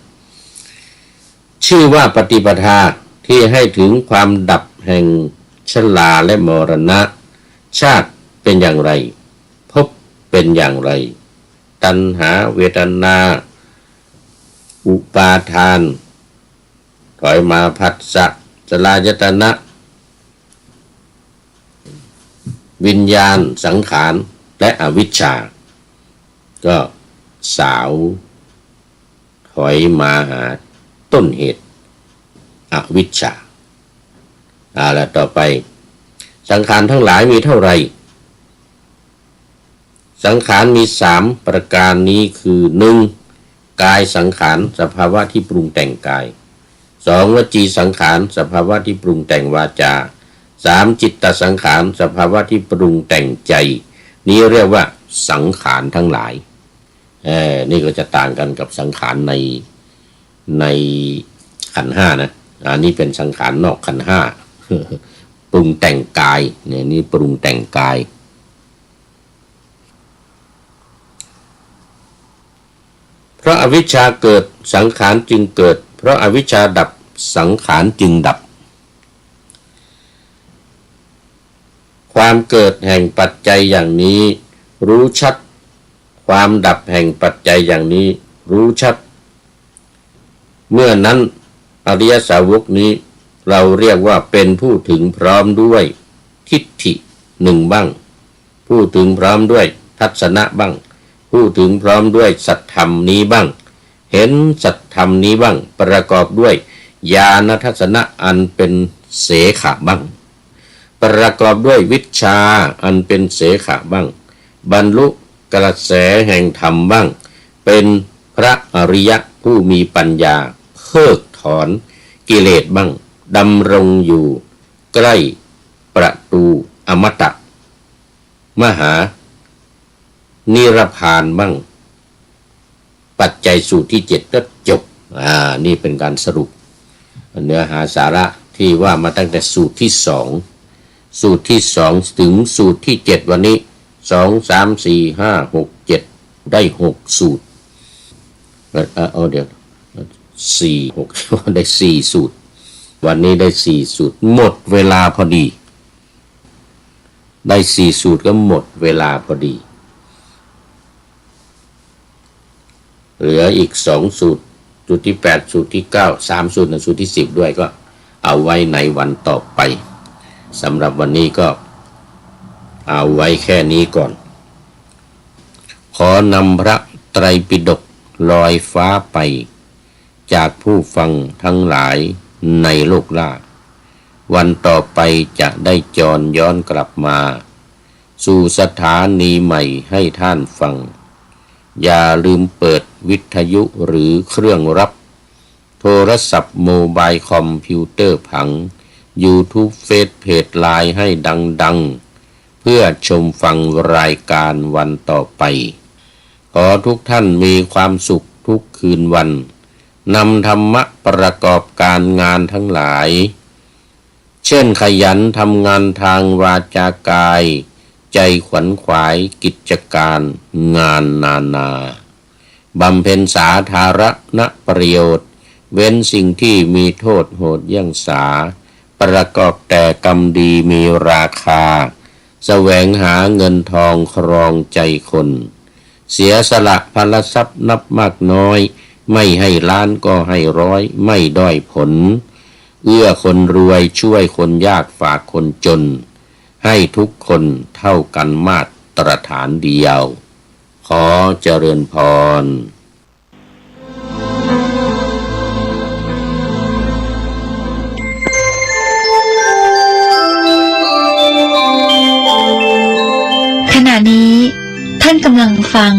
ชื่อว่าปฏิปทาที่ให้ถึงความดับแห่งชราและมรณะชาติเป็นอย่างไรภพเป็นอย่างไรตัณหาเวทนาอุปาทานถอยมาผัสสะสลายตนะวิญญาณสังขารและอวิชชาก็สาวถอยมาหาต้นเหตุอวิชชาแล้วต่อไปสังขารทั้งหลายมีเท่าไหร่สังขารมี3ประการนี้คือ 1. กายสังขารสภาวะที่ปรุงแต่งกาย 2. วจีสังขารสภาวะที่ปรุงแต่งวาจา 3. จิตตสังขารสภาวะที่ปรุงแต่งใจนี้เรียกว่าสังขารทั้งหลายนี่ก็จะต่างกันกับสังขารในขันธ์5นะอันนี้เป็นสังขารนอกขันธ์5ปรุงแต่งกายเนี่ยนี่ปรุงแต่งกายเพราะอวิชชาเกิดสังขารจึงเกิดเพราะอวิชชาดับสังขารจึงดับความเกิดแห่งปัจจัยอย่างนี้รู้ชัดความดับแห่งปัจจัยอย่างนี้รู้ชัดเมื่อนั้นอริยสาวกนี้เราเรียกว่าเป็นผู้ถึงพร้อมด้วยทิฏฐิ1บ้างผู้ถึงพร้อมด้วยทัศนะบ้างผู้ถึงพร้อมด้วยสัจธรรมนี้บ้างเห็นสัจธรรมนี้บ้างประกอบด้วยญาณทัศนะอันเป็นเสขะบ้างประกอบด้วยวิชชาอันเป็นเสขะบ้างบรรลุกระแสแห่งธรรมบ้างเป็นพระอริยะผู้มีปัญญาเพิกถอนกิเลสบ้างดำรงอยู่ใกล้ประตูอมตะมหานิรพานบ้างปัจจัยสูตรที่7ก็จบนี่เป็นการสรุปเนื้อหาสาระที่ว่ามาตั้งแต่สูตรที่2สูตรที่2ถึงสูตรที่7วันนี้2 3 4 5 6 7ได้6สูตรเดี๋ยว4 6ได้4สูตรวันนี้ได้4สูตรหมดเวลาพอดีได้4สูตรก็หมดเวลาพอดีเหลืออีก2สูตรสูตรที่8สูตรที่9 3สูตรและสูตรที่10ด้วยก็เอาไว้ในวันต่อไปสำหรับวันนี้ก็เอาไว้แค่นี้ก่อน ขอนำพระไตรปิฎกลอยฟ้าไปจากผู้ฟังทั้งหลายในโลกล่าวันต่อไปจะได้จรย้อนกลับมาสู่สถานีใหม่ให้ท่านฟังอย่าลืมเปิดวิทยุหรือเครื่องรับโทรศัพท์โมบายคอมพิวเตอร์ผัง YouTube เฟซเพจไลน์ให้ดังๆเพื่อชมฟังรายการวันต่อไปขอทุกท่านมีความสุขทุกคืนวันนำธรรมะประกอบการงานทั้งหลายเช่นขยันทำงานทางวาจากายใจขวนขวายกิจการงานนานาบำเพ็ญสาธารณประโยชน์เว้นสิ่งที่มีโทษโหดเยี่ยงสาประกอบแต่กรรมดีมีราคาแสวงหาเงินทองครองใจคนเสียสละพลทรัพย์นับมากน้อยไม่ให้ล้านก็ให้ร้อยไม่ด้อยผลเอื้อคนรวยช่วยคนยากฝากคนจนให้ทุกคนเท่ากันมาตรฐานเดียวขอเจริญพรขณะนี้ท่านกำลังฟัง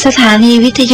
สถานีวิทยุ